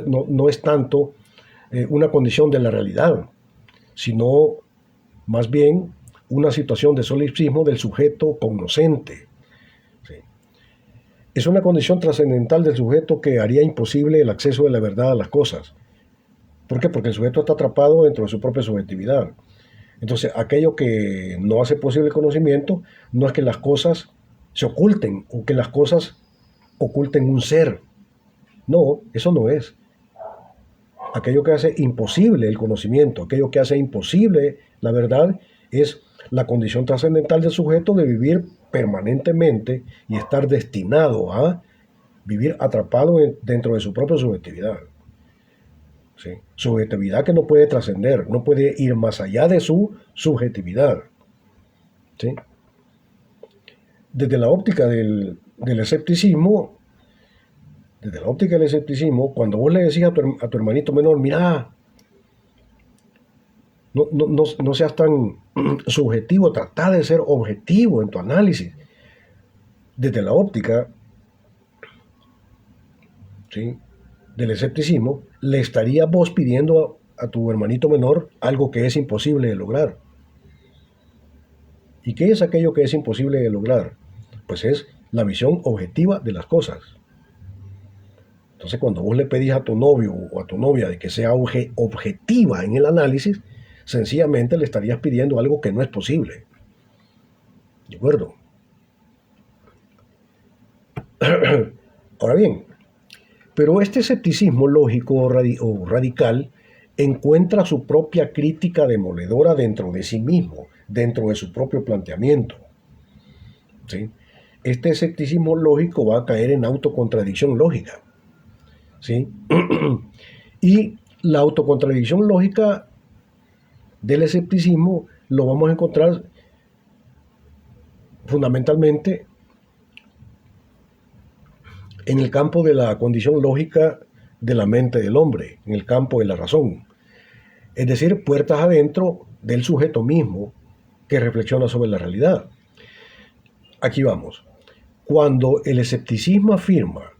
no es tanto una condición de la realidad, sino más bien una situación de solipsismo del sujeto cognoscente. ¿Sí? Es una condición trascendental del sujeto que haría imposible el acceso de la verdad a las cosas. ¿Por qué? Porque el sujeto está atrapado dentro de su propia subjetividad. Entonces, aquello que no hace posible el conocimiento no es que las cosas se oculten o que las cosas oculten un ser. No, eso no es. Aquello que hace imposible el conocimiento, aquello que hace imposible la verdad, es la condición trascendental del sujeto de vivir permanentemente y estar destinado a vivir atrapado dentro de su propia subjetividad. ¿Sí? Subjetividad que no puede trascender, no puede ir más allá de su subjetividad. ¿Sí? Desde la óptica del escepticismo, cuando vos le decís a tu hermanito menor, mira, no seas tan subjetivo, trata de ser objetivo en tu análisis. Desde la óptica, ¿sí?, del escepticismo, le estarías vos pidiendo a tu hermanito menor algo que es imposible de lograr. ¿Y qué es aquello que es imposible de lograr? Pues es la visión objetiva de las cosas. Entonces, cuando vos le pedís a tu novio o a tu novia de que sea objetiva en el análisis, sencillamente le estarías pidiendo algo que no es posible. ¿De acuerdo? Ahora bien, pero este escepticismo lógico o radical encuentra su propia crítica demoledora dentro de sí mismo, dentro de su propio planteamiento. ¿Sí? Este escepticismo lógico va a caer en autocontradicción lógica. ¿Sí? Y la autocontradicción lógica del escepticismo lo vamos a encontrar fundamentalmente en el campo de la condición lógica de la mente del hombre, en el campo de la razón. Es decir, puertas adentro del sujeto mismo que reflexiona sobre la realidad. Aquí vamos. Cuando el escepticismo afirma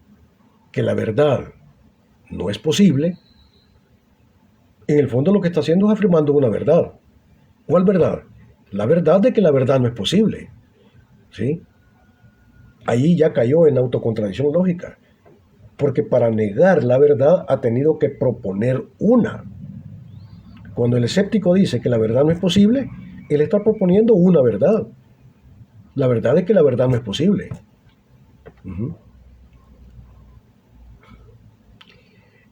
que la verdad no es posible, en el fondo lo que está haciendo es afirmando una verdad. ¿Cuál verdad? La verdad de que la verdad no es posible. ¿Sí? Ahí ya cayó en autocontradicción lógica. Porque para negar la verdad ha tenido que proponer una. Cuando el escéptico dice que la verdad no es posible, él está proponiendo una verdad. La verdad es que la verdad no es posible.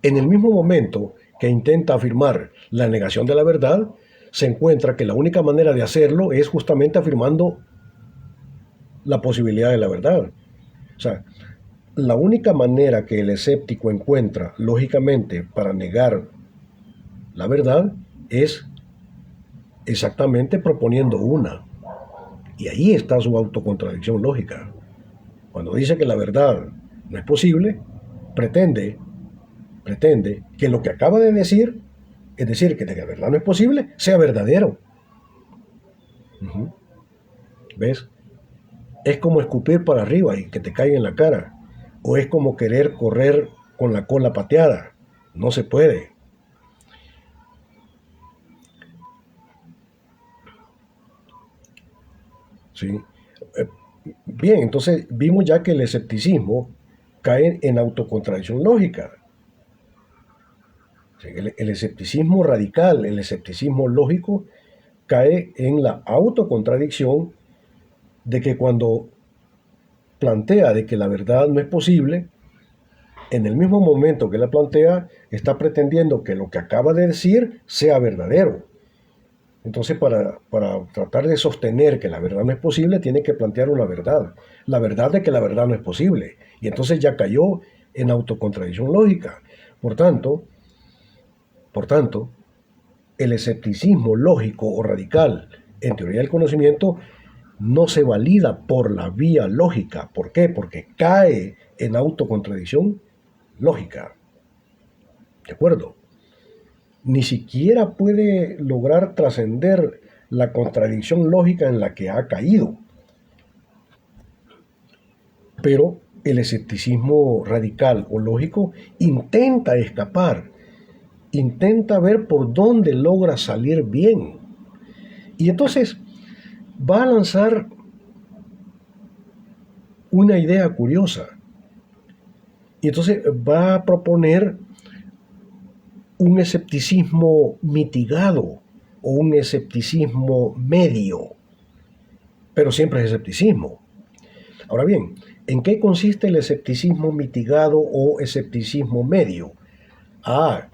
En el mismo momento que intenta afirmar la negación de la verdad, se encuentra que la única manera de hacerlo es justamente afirmando la posibilidad de la verdad. O sea, la única manera que el escéptico encuentra, lógicamente, para negar la verdad es exactamente proponiendo una. Y ahí está su autocontradicción lógica. Cuando dice que la verdad no es posible, pretende que lo que acaba de decir, es decir, que la verdad no es posible, sea verdadero. ¿Ves? Es como escupir para arriba y que te caiga en la cara. O es como querer correr con la cola pateada. No se puede. ¿Sí? Bien, entonces vimos ya que el escepticismo cae en autocontradicción lógica. Sí, el escepticismo radical, el escepticismo lógico, cae en la autocontradicción de que cuando plantea de que la verdad no es posible, en el mismo momento que la plantea, está pretendiendo que lo que acaba de decir sea verdadero. Entonces, para tratar de sostener que la verdad no es posible, tiene que plantear una verdad. La verdad de que la verdad no es posible. Y entonces ya cayó en autocontradicción lógica. Por tanto, por tanto, el escepticismo lógico o radical en teoría del conocimiento no se valida por la vía lógica. ¿Por qué? Porque cae en autocontradicción lógica. ¿De acuerdo? Ni siquiera puede lograr trascender la contradicción lógica en la que ha caído. Pero el escepticismo radical o lógico intenta escapar, intenta ver por dónde logra salir bien. Y entonces va a lanzar una idea curiosa. Y entonces va a proponer un escepticismo mitigado o un escepticismo medio, pero siempre es escepticismo. Ahora bien, ¿en qué consiste el escepticismo mitigado o escepticismo medio? Ah,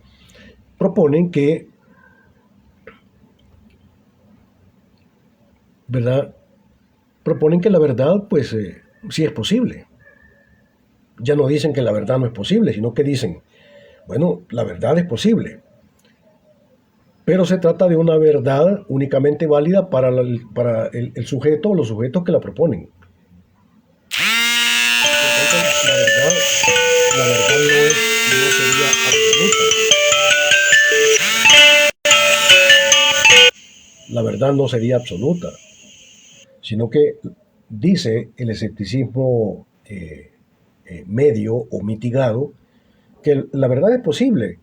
proponen que, ¿verdad? Proponen que la verdad, pues, sí es posible. Ya no dicen que la verdad no es posible, sino que dicen, bueno, la verdad es posible, pero se trata de una verdad únicamente válida para, el sujeto o los sujetos que la proponen. Entonces, la verdad no sería absoluta. La verdad no sería absoluta, sino que dice el escepticismo medio o mitigado que la verdad es posible,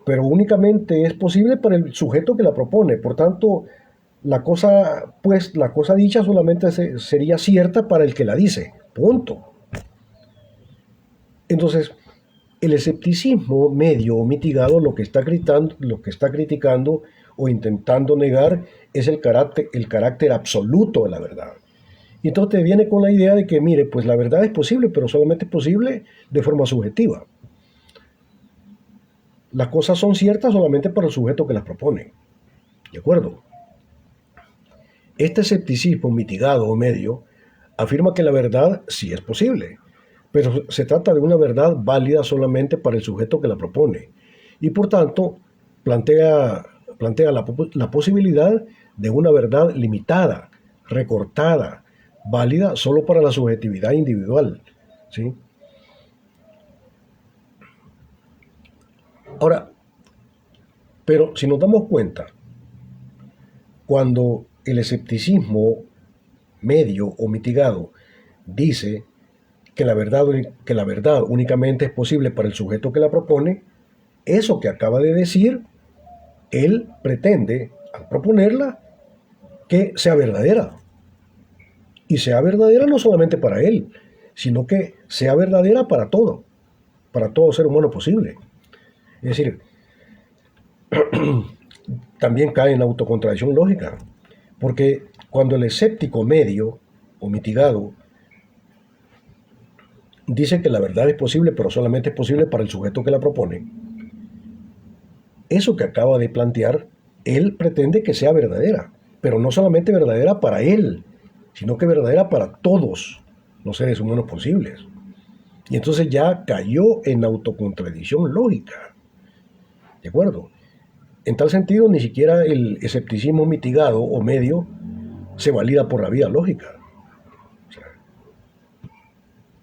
pero únicamente es posible para el sujeto que la propone. Por tanto, la cosa dicha solamente sería cierta para el que la dice. Punto. Entonces, el escepticismo medio o mitigado lo que está criticando o intentando negar es el carácter absoluto de la verdad. Y entonces te viene con la idea de que, mire, pues la verdad es posible, pero solamente es posible de forma subjetiva. Las cosas son ciertas solamente para el sujeto que las propone. ¿De acuerdo? Este escepticismo mitigado o medio afirma que la verdad sí es posible, pero se trata de una verdad válida solamente para el sujeto que la propone. Y por tanto, plantea la posibilidad de una verdad limitada, recortada, válida solo para la subjetividad individual. ¿Sí? Ahora, pero si nos damos cuenta, cuando el escepticismo medio o mitigado dice que la verdad únicamente es posible para el sujeto que la propone, eso que acaba de decir, él pretende, al proponerla, que sea verdadera. Y sea verdadera no solamente para él, sino que sea verdadera para todo ser humano posible. Es decir, también cae en autocontradicción lógica, porque cuando el escéptico medio o mitigado dice que la verdad es posible, pero solamente es posible para el sujeto que la propone, eso que acaba de plantear, él pretende que sea verdadera, pero no solamente verdadera para él, sino que verdadera para todos los seres humanos posibles. Y entonces ya cayó en autocontradicción lógica. ¿De acuerdo? En tal sentido, ni siquiera el escepticismo mitigado o medio se valida por la vía lógica. O sea,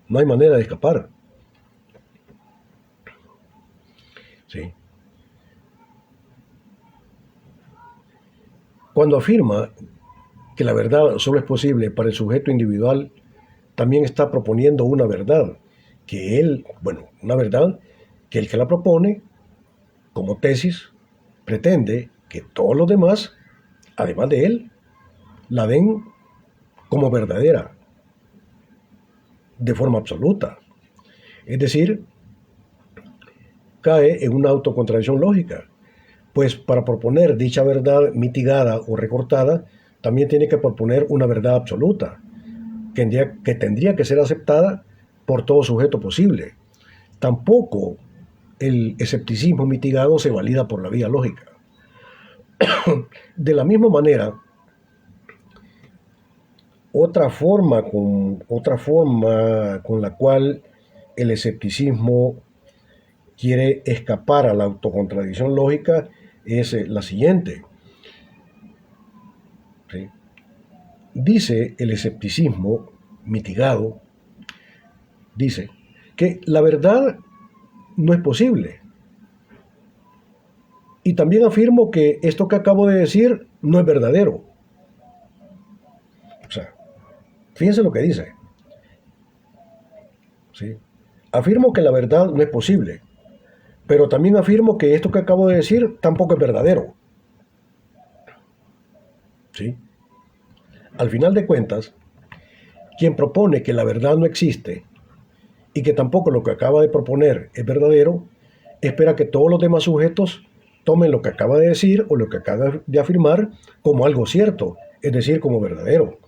no hay manera de escapar. ¿Sí? Cuando afirma que la verdad solo es posible para el sujeto individual, también está proponiendo una verdad una verdad que el que la propone como tesis pretende que todos los demás, además de él, la den como verdadera, de forma absoluta. Es decir, cae en una autocontradicción lógica, pues para proponer dicha verdad mitigada o recortada, también tiene que proponer una verdad absoluta, que tendría que ser aceptada por todo sujeto posible. Tampoco el escepticismo mitigado se valida por la vía lógica. De la misma manera, otra forma con la cual el escepticismo quiere escapar a la autocontradicción lógica es la siguiente. ¿Sí? Dice el escepticismo mitigado, dice que la verdad no es posible. Y también afirmo que esto que acabo de decir no es verdadero. O sea, fíjense lo que dice. ¿Sí? Afirmo que la verdad no es posible, pero también afirmo que esto que acabo de decir tampoco es verdadero. ¿Sí? Al final de cuentas, quien propone que la verdad no existe y que tampoco lo que acaba de proponer es verdadero, espera que todos los demás sujetos tomen lo que acaba de decir o lo que acaba de afirmar como algo cierto, es decir, como verdadero.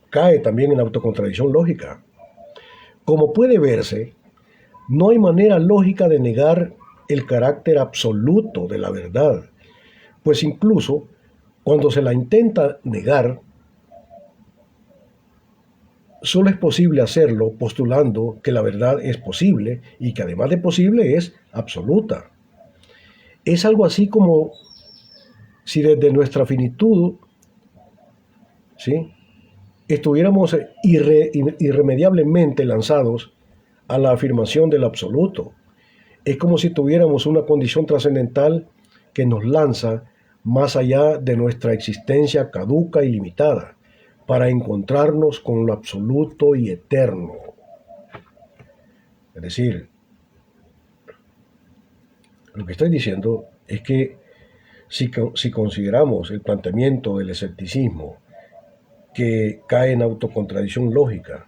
Cae también en la autocontradicción lógica. Como puede verse, no hay manera lógica de negar el carácter absoluto de la verdad, pues incluso cuando se la intenta negar, solo es posible hacerlo postulando que la verdad es posible y que además de posible es absoluta. Es algo así como si desde nuestra finitud, ¿sí?, estuviéramos irremediablemente lanzados a la afirmación del absoluto. Es como si tuviéramos una condición trascendental que nos lanza más allá de nuestra existencia caduca y limitada, para encontrarnos con lo absoluto y eterno. Es decir, lo que estoy diciendo es que si consideramos el planteamiento del escepticismo que cae en autocontradicción lógica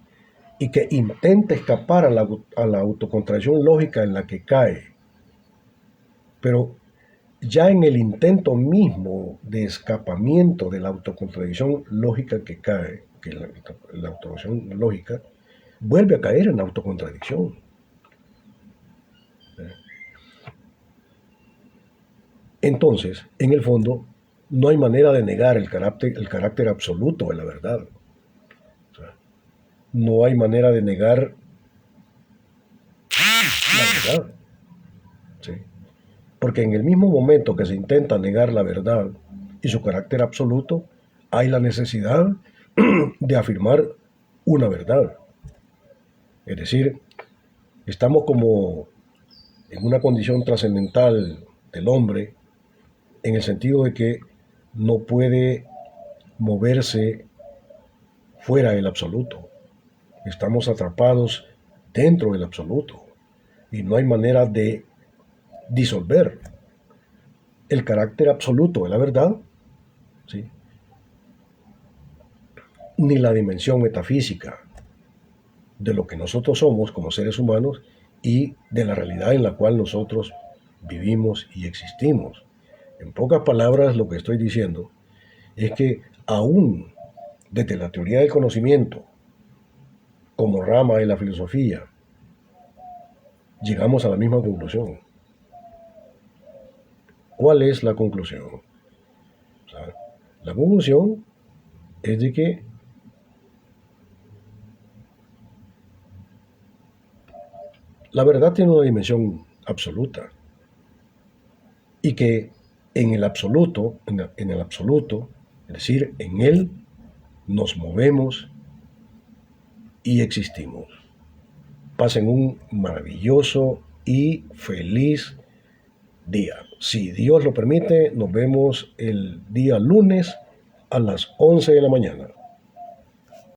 y que intenta escapar a la autocontradicción lógica en la que cae, pero ya en el intento mismo de escapamiento de la autocontradicción lógica que cae, que la autocontradicción lógica, vuelve a caer en autocontradicción. Entonces, en el fondo, no hay manera de negar el carácter absoluto de la verdad. O sea, no hay manera de negar la verdad. ¿Sí? Porque en el mismo momento que se intenta negar la verdad y su carácter absoluto, hay la necesidad de afirmar una verdad. Es decir, estamos como en una condición trascendental del hombre, en el sentido de que no puede moverse fuera del absoluto. Estamos atrapados dentro del absoluto y no hay manera de disolver el carácter absoluto de la verdad, ¿sí?, ni la dimensión metafísica de lo que nosotros somos como seres humanos y de la realidad en la cual nosotros vivimos y existimos. En pocas palabras, lo que estoy diciendo es que aún desde la teoría del conocimiento, como rama de la filosofía, llegamos a la misma conclusión. ¿Cuál es la conclusión? O sea, la conclusión es de que la verdad tiene una dimensión absoluta y que en el absoluto, es decir, en él nos movemos y existimos. Pasen un maravilloso y feliz día. Si Dios lo permite, nos vemos el día lunes a las 11 de la mañana.